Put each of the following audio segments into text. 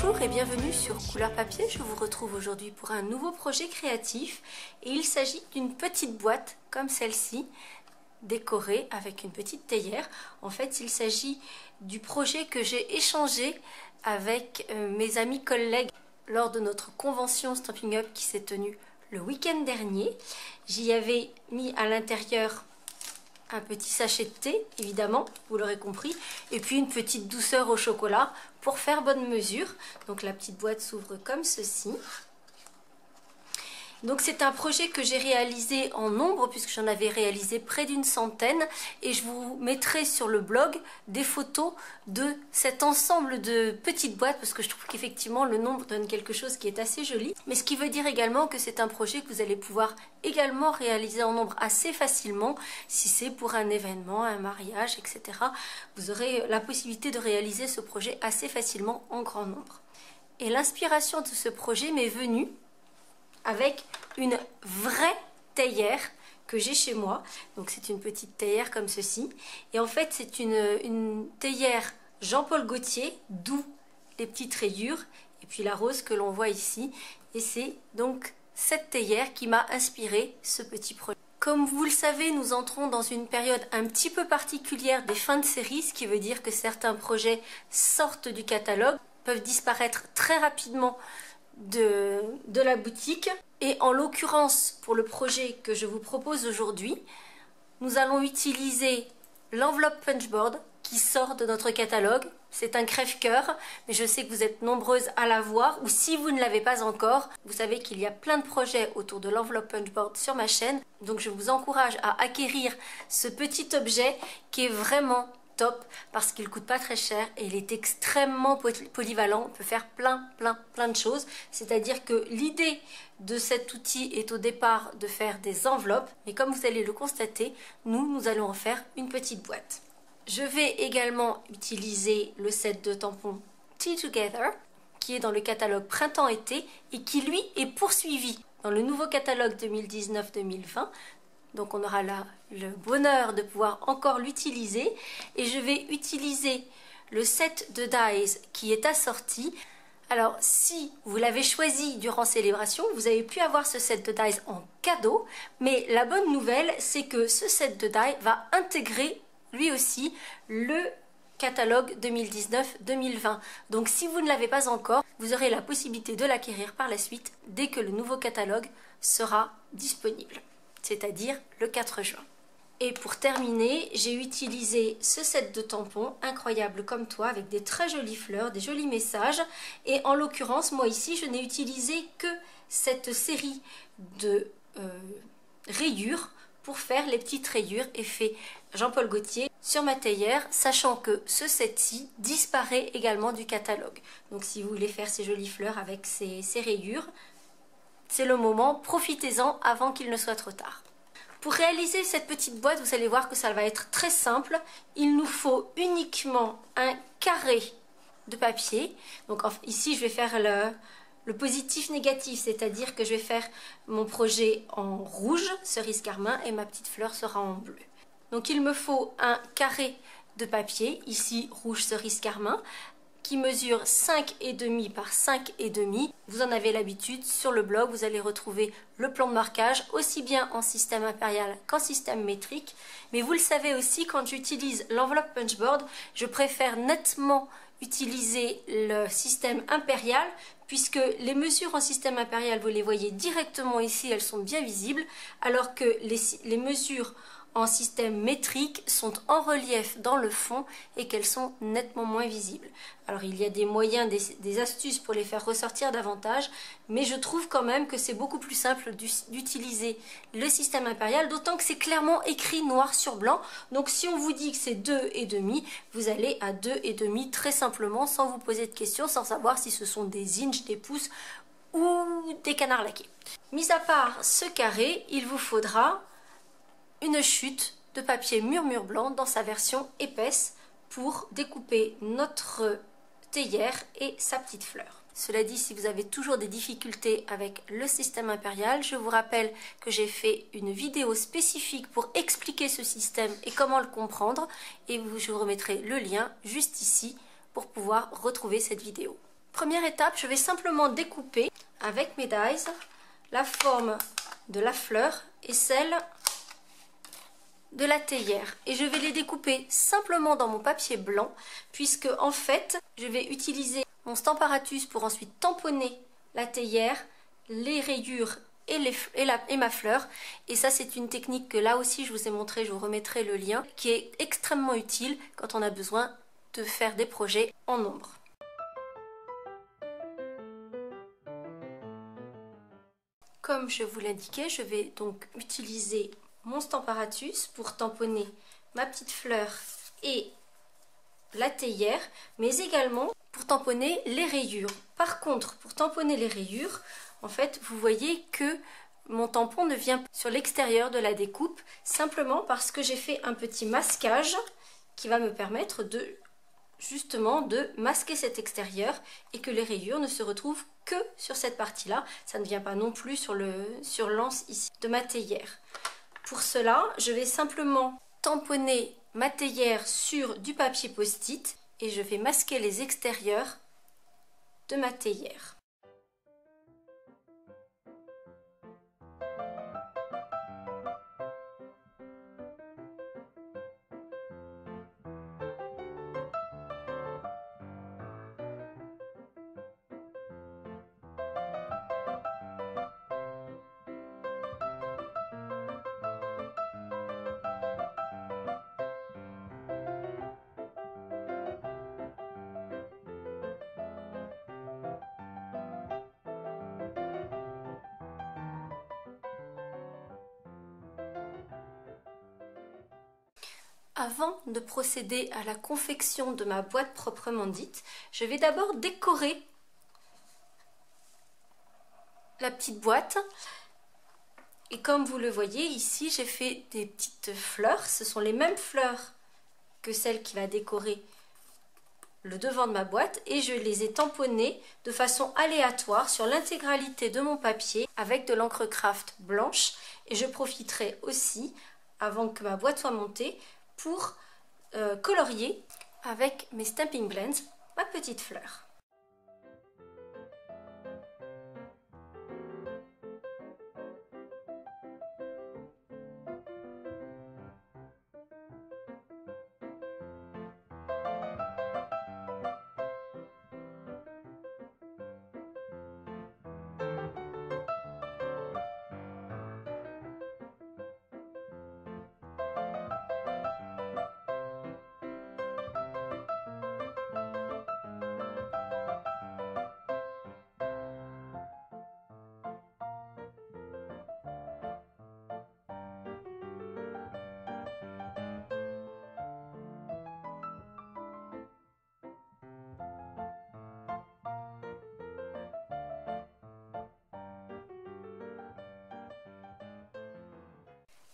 Bonjour et bienvenue sur Couleur Papier. Je vous retrouve aujourd'hui pour un nouveau projet créatif et il s'agit d'une petite boîte comme celle-ci, décorée avec une petite théière. En fait, il s'agit du projet que j'ai échangé avec mes amis collègues lors de notre convention Stampin' Up qui s'est tenue le week-end dernier. J'y avais mis à l'intérieur un petit sachet de thé, évidemment, vous l'aurez compris, et puis une petite douceur au chocolat pour faire bonne mesure. Donc la petite boîte s'ouvre comme ceci. Donc c'est un projet que j'ai réalisé en nombre puisque j'en avais réalisé près d'une centaine et je vous mettrai sur le blog des photos de cet ensemble de petites boîtes parce que je trouve qu'effectivement le nombre donne quelque chose qui est assez joli. Mais ce qui veut dire également que c'est un projet que vous allez pouvoir également réaliser en nombre assez facilement si c'est pour un événement, un mariage, etc. Vous aurez la possibilité de réaliser ce projet assez facilement en grand nombre. Et l'inspiration de ce projet m'est venue avec une vraie théière que j'ai chez moi. Donc c'est une petite théière comme ceci. Et en fait c'est une théière Jean-Paul Gaultier, d'où les petites rayures. Et puis la rose que l'on voit ici. Et c'est donc cette théière qui m'a inspiré ce petit projet. Comme vous le savez, nous entrons dans une période un petit peu particulière des fins de série, ce qui veut dire que certains projets sortent du catalogue, peuvent disparaître très rapidement de la boutique. Et en l'occurrence, pour le projet que je vous propose aujourd'hui, nous allons utiliser l'enveloppe punchboard qui sort de notre catalogue. C'est un crève-cœur, mais je sais que vous êtes nombreuses à l'avoir, ou si vous ne l'avez pas encore, vous savez qu'il y a plein de projets autour de l'enveloppe punchboard sur ma chaîne, donc je vous encourage à acquérir ce petit objet qui est vraiment top parce qu'il coûte pas très cher et il est extrêmement polyvalent. On peut faire plein de choses. C'est-à-dire que l'idée de cet outil est au départ de faire des enveloppes, mais comme vous allez le constater, nous allons en faire une petite boîte. Je vais également utiliser le set de tampons Tea Together qui est dans le catalogue printemps-été et qui lui est poursuivi dans le nouveau catalogue 2019-2020. Donc on aura là le bonheur de pouvoir encore l'utiliser et je vais utiliser le set de dies qui est assorti. Alors si vous l'avez choisi durant Célébration, vous avez pu avoir ce set de dies en cadeau, mais la bonne nouvelle c'est que ce set de dies va intégrer lui aussi le catalogue 2019-2020. Donc si vous ne l'avez pas encore, vous aurez la possibilité de l'acquérir par la suite dès que le nouveau catalogue sera disponible, c'est-à-dire le 4 juin. Et pour terminer, j'ai utilisé ce set de tampons incroyable comme toi avec des très jolies fleurs, des jolis messages. Et en l'occurrence, moi ici, je n'ai utilisé que cette série de rayures pour faire les petites rayures effet Jean-Paul Gaultier sur ma théière, sachant que ce set-ci disparaît également du catalogue. Donc si vous voulez faire ces jolies fleurs avec ces rayures, c'est le moment, profitez-en avant qu'il ne soit trop tard. Pour réaliser cette petite boîte, vous allez voir que ça va être très simple. Il nous faut uniquement un carré de papier. Donc ici, je vais faire le positif-négatif, c'est-à-dire que je vais faire mon projet en rouge, cerise carmin, et ma petite fleur sera en bleu. Donc il me faut un carré de papier, ici rouge cerise carmin, qui mesure 5,5 par 5,5. Vous en avez l'habitude, sur le blog, vous allez retrouver le plan de marquage, aussi bien en système impérial qu'en système métrique. Mais vous le savez aussi, quand j'utilise l'enveloppe punchboard, je préfère nettement utiliser le système impérial, puisque les mesures en système impérial, vous les voyez directement ici, elles sont bien visibles, alors que les mesures en système métrique sont en relief dans le fond et qu'elles sont nettement moins visibles. Alors il y a des moyens, des astuces pour les faire ressortir davantage, mais je trouve quand même que c'est beaucoup plus simple d'utiliser le système impérial, d'autant que c'est clairement écrit noir sur blanc. Donc si on vous dit que c'est 2,5, vous allez à 2,5 très simplement, sans vous poser de questions, sans savoir si ce sont des inches, des pouces ou des canards laqués. Mis à part ce carré, il vous faudra une chute de papier murmure blanc dans sa version épaisse pour découper notre théière et sa petite fleur. Cela dit, si vous avez toujours des difficultés avec le système impérial, je vous rappelle que j'ai fait une vidéo spécifique pour expliquer ce système et comment le comprendre, et je vous remettrai le lien juste ici pour pouvoir retrouver cette vidéo. Première étape, je vais simplement découper avec mes dies la forme de la fleur et celle de la théière. Et je vais les découper simplement dans mon papier blanc puisque en fait, je vais utiliser mon Stamparatus pour ensuite tamponner la théière, les rayures et ma fleur. Et ça, c'est une technique que là aussi je vous ai montré, je vous remettrai le lien, qui est extrêmement utile quand on a besoin de faire des projets en nombre. Comme je vous l'indiquais, je vais donc utiliser mon Stamparatus pour tamponner ma petite fleur et la théière, mais également pour tamponner les rayures. Par contre, pour tamponner les rayures, en fait, vous voyez que mon tampon ne vient pas sur l'extérieur de la découpe, simplement parce que j'ai fait un petit masquage qui va me permettre justement de masquer cet extérieur et que les rayures ne se retrouvent que sur cette partie-là. Ça ne vient pas non plus sur l'anse ici de ma théière. Pour cela, je vais simplement tamponner ma théière sur du papier post-it et je vais masquer les extérieurs de ma théière. Avant de procéder à la confection de ma boîte proprement dite, je vais d'abord décorer la petite boîte. Et comme vous le voyez ici, j'ai fait des petites fleurs. Ce sont les mêmes fleurs que celles qui va décorer le devant de ma boîte et je les ai tamponnées de façon aléatoire sur l'intégralité de mon papier avec de l'encre craft blanche. Et je profiterai aussi, avant que ma boîte soit montée, pour colorier avec mes Stampin' Blends ma petite fleur.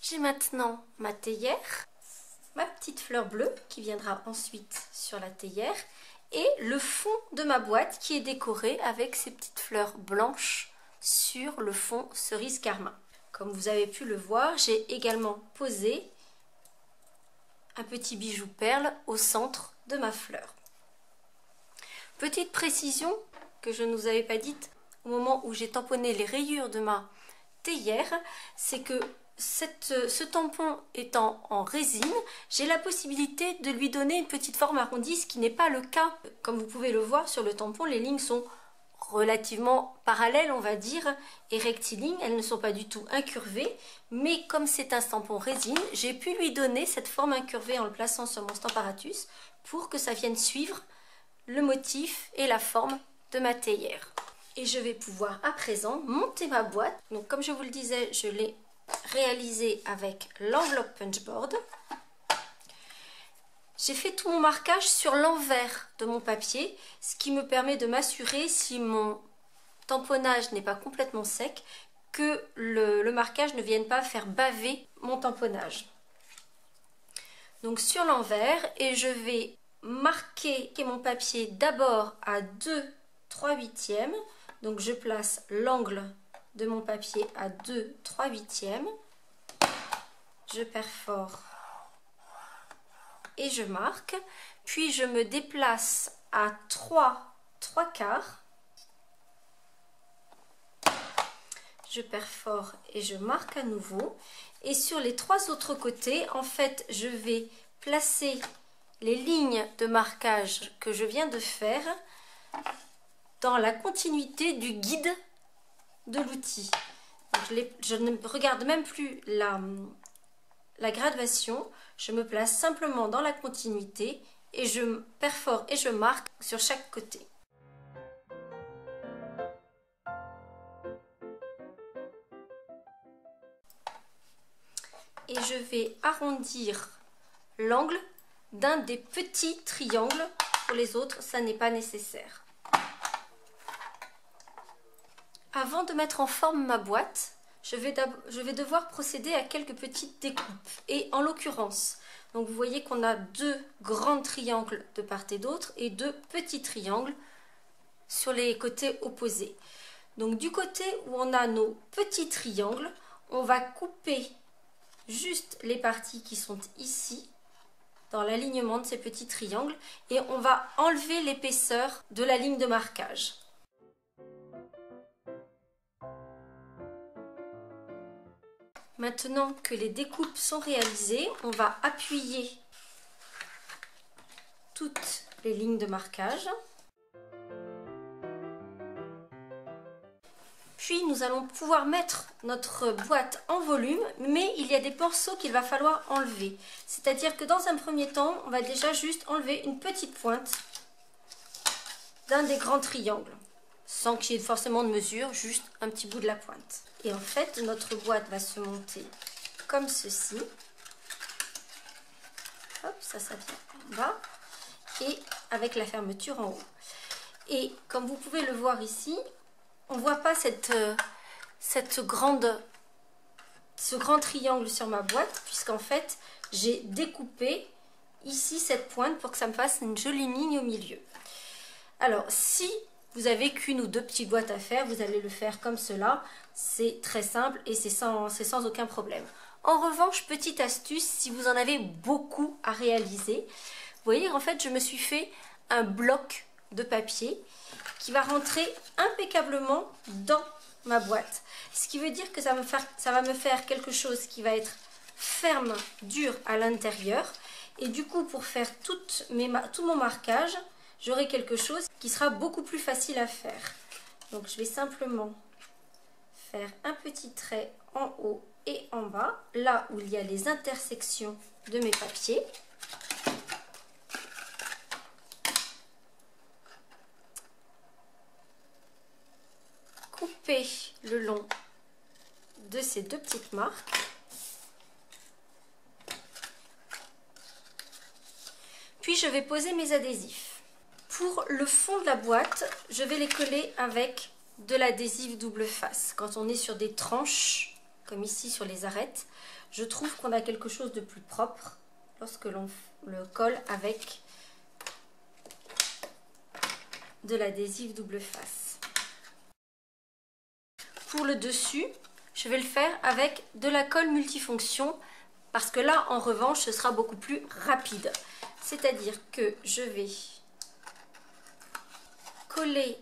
J'ai maintenant ma théière, ma petite fleur bleue qui viendra ensuite sur la théière et le fond de ma boîte qui est décoré avec ces petites fleurs blanches sur le fond cerise carmin. Comme vous avez pu le voir, j'ai également posé un petit bijou perle au centre de ma fleur. Petite précision que je ne vous avais pas dite au moment où j'ai tamponné les rayures de ma théière, c'est que ce tampon étant en résine, j'ai la possibilité de lui donner une petite forme arrondie, ce qui n'est pas le cas. Comme vous pouvez le voir sur le tampon, les lignes sont relativement parallèles, on va dire, et rectilignes. Elles ne sont pas du tout incurvées, mais comme c'est un tampon résine, j'ai pu lui donner cette forme incurvée en le plaçant sur mon Stamparatus pour que ça vienne suivre le motif et la forme de ma théière. Et je vais pouvoir à présent monter ma boîte. Donc comme je vous le disais, je l'ai réalisé avec l'enveloppe punchboard. J'ai fait tout mon marquage sur l'envers de mon papier, ce qui me permet de m'assurer, si mon tamponnage n'est pas complètement sec, que le marquage ne vienne pas faire baver mon tamponnage. Donc sur l'envers, et je vais marquer mon papier d'abord à 2/3/8. Donc je place l'angle de mon papier à 2/3/8. Je perfore et je marque. Puis je me déplace à 3 3/4. Je perfore et je marque à nouveau. Et sur les 3 autres côtés, en fait, je vais placer les lignes de marquage que je viens de faire dans la continuité du guide de l'outil. Je ne regarde même plus la graduation, je me place simplement dans la continuité et je perfore et je marque sur chaque côté. Et je vais arrondir l'angle d'un des petits triangles. Pour les autres, ça n'est pas nécessaire. Avant de mettre en forme ma boîte, je vais devoir procéder à quelques petites découpes. Et en l'occurrence, donc vous voyez qu'on a 2 grands triangles de part et d'autre et 2 petits triangles sur les côtés opposés. Donc du côté où on a nos petits triangles, on va couper juste les parties qui sont ici, dans l'alignement de ces petits triangles, et on va enlever l'épaisseur de la ligne de marquage. Maintenant que les découpes sont réalisées, on va appuyer toutes les lignes de marquage. Puis nous allons pouvoir mettre notre boîte en volume, mais il y a des morceaux qu'il va falloir enlever. C'est-à-dire que dans un premier temps, on va déjà juste enlever une petite pointe d'un des grands triangles, sans qu'il y ait forcément de mesure, juste un petit bout de la pointe. Et en fait, notre boîte va se monter comme ceci. Hop, ça vient en bas. Et avec la fermeture en haut. Et comme vous pouvez le voir ici, on ne voit pas ce grand triangle sur ma boîte, puisqu'en fait, j'ai découpé ici cette pointe pour que ça me fasse une jolie ligne au milieu. Alors, si vous avez qu'une ou 2 petites boîtes à faire, vous allez le faire comme cela. C'est très simple et c'est sans aucun problème. En revanche, petite astuce, si vous en avez beaucoup à réaliser, vous voyez, en fait, je me suis fait un bloc de papier qui va rentrer impeccablement dans ma boîte. Ce qui veut dire que ça va me faire quelque chose qui va être ferme, dur à l'intérieur. Et du coup, pour faire tout mon marquage, j'aurai quelque chose qui sera beaucoup plus facile à faire. Donc je vais simplement faire un petit trait en haut et en bas, là où il y a les intersections de mes papiers. Couper le long de ces 2 petites marques. Puis je vais poser mes adhésifs. Pour le fond de la boîte, je vais les coller avec de l'adhésif double face. Quand on est sur des tranches, comme ici sur les arêtes, je trouve qu'on a quelque chose de plus propre lorsque l'on le colle avec de l'adhésif double face. Pour le dessus, je vais le faire avec de la colle multifonction parce que là, en revanche, ce sera beaucoup plus rapide. C'est-à-dire que je vais coller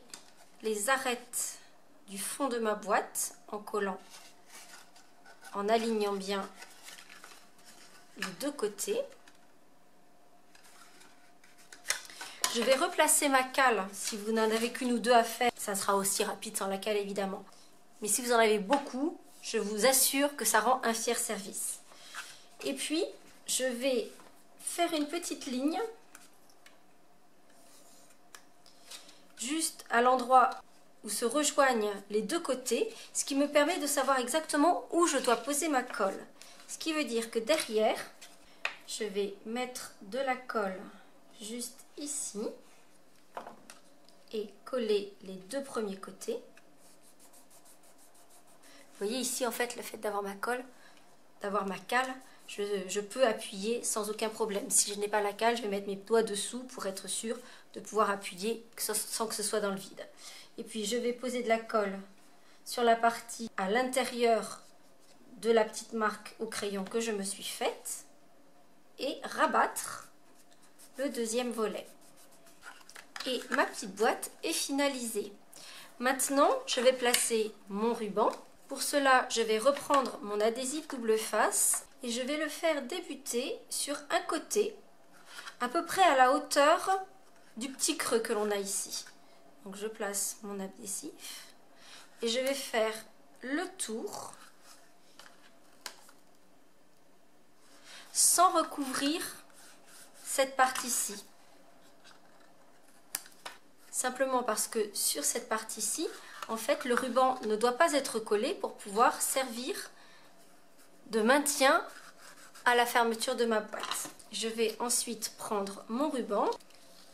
les arêtes du fond de ma boîte en collant, en alignant bien les 2 côtés. Je vais replacer ma cale. Si vous n'en avez qu'une ou 2 à faire, ça sera aussi rapide sans la cale évidemment. Mais si vous en avez beaucoup, je vous assure que ça rend un fier service. Et puis, je vais faire une petite ligne juste à l'endroit où se rejoignent les 2 côtés, ce qui me permet de savoir exactement où je dois poser ma colle. Ce qui veut dire que derrière, je vais mettre de la colle juste ici et coller les 2 premiers côtés. Vous voyez ici en fait le fait d'avoir ma colle, d'avoir ma cale, je peux appuyer sans aucun problème. Si je n'ai pas la cale, je vais mettre mes doigts dessous pour être sûr de pouvoir appuyer sans que ce soit dans le vide. Et puis je vais poser de la colle sur la partie à l'intérieur de la petite marque au crayon que je me suis faite et rabattre le 2e volet. Et ma petite boîte est finalisée. Maintenant, je vais placer mon ruban. Pour cela, je vais reprendre mon adhésif double face et je vais le faire débuter sur un côté, à peu près à la hauteur du petit creux que l'on a ici. Donc je place mon adhésif et je vais faire le tour sans recouvrir cette partie-ci. Simplement parce que sur cette partie-ci, en fait, le ruban ne doit pas être collé pour pouvoir servir de maintien à la fermeture de ma boîte. Je vais ensuite prendre mon ruban.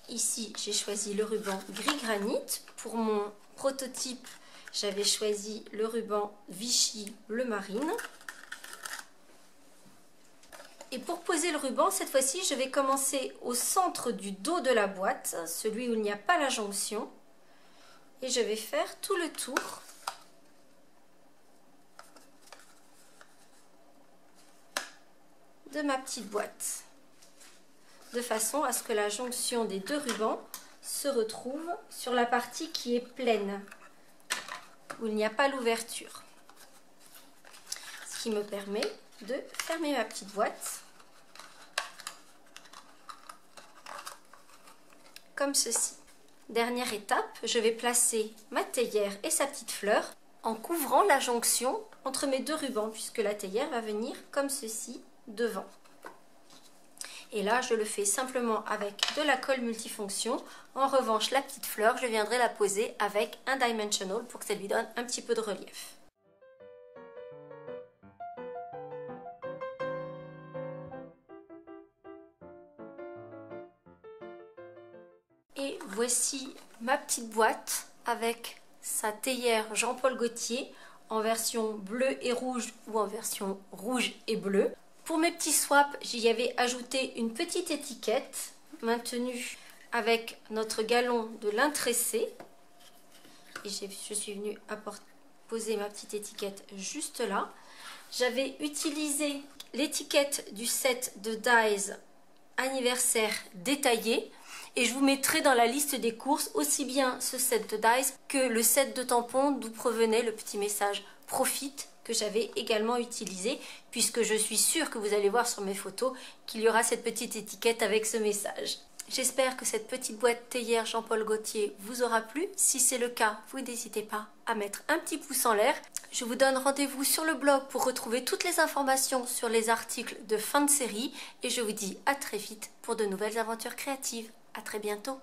Ici, j'ai choisi le ruban gris granit. Pour mon prototype, j'avais choisi le ruban Vichy bleu marine. Et pour poser le ruban, cette fois-ci, je vais commencer au centre du dos de la boîte, celui où il n'y a pas la jonction. Et je vais faire tout le tour de ma petite boîte, de façon à ce que la jonction des deux rubans se retrouve sur la partie qui est pleine, où il n'y a pas l'ouverture. Ce qui me permet de fermer ma petite boîte comme ceci. Dernière étape, je vais placer ma théière et sa petite fleur en couvrant la jonction entre mes deux rubans, puisque la théière va venir comme ceci devant. Et là, je le fais simplement avec de la colle multifonction. En revanche, la petite fleur, je viendrai la poser avec un dimensional pour que ça lui donne un petit peu de relief. Et voici ma petite boîte avec sa théière Jean-Paul Gaultier en version bleu et rouge ou en version rouge et bleu. Pour mes petits swaps, j'y avais ajouté une petite étiquette maintenue avec notre galon de lin tressé. Et je suis venue poser ma petite étiquette juste là. J'avais utilisé l'étiquette du set de dies anniversaire détaillé. Et je vous mettrai dans la liste des courses aussi bien ce set de dies que le set de tampons d'où provenait le petit message Profite que j'avais également utilisé, puisque je suis sûre que vous allez voir sur mes photos qu'il y aura cette petite étiquette avec ce message. J'espère que cette petite boîte théière Jean-Paul Gaultier vous aura plu. Si c'est le cas, vous n'hésitez pas à mettre un petit pouce en l'air. Je vous donne rendez-vous sur le blog pour retrouver toutes les informations sur les articles de fin de série et je vous dis à très vite pour de nouvelles aventures créatives. À très bientôt.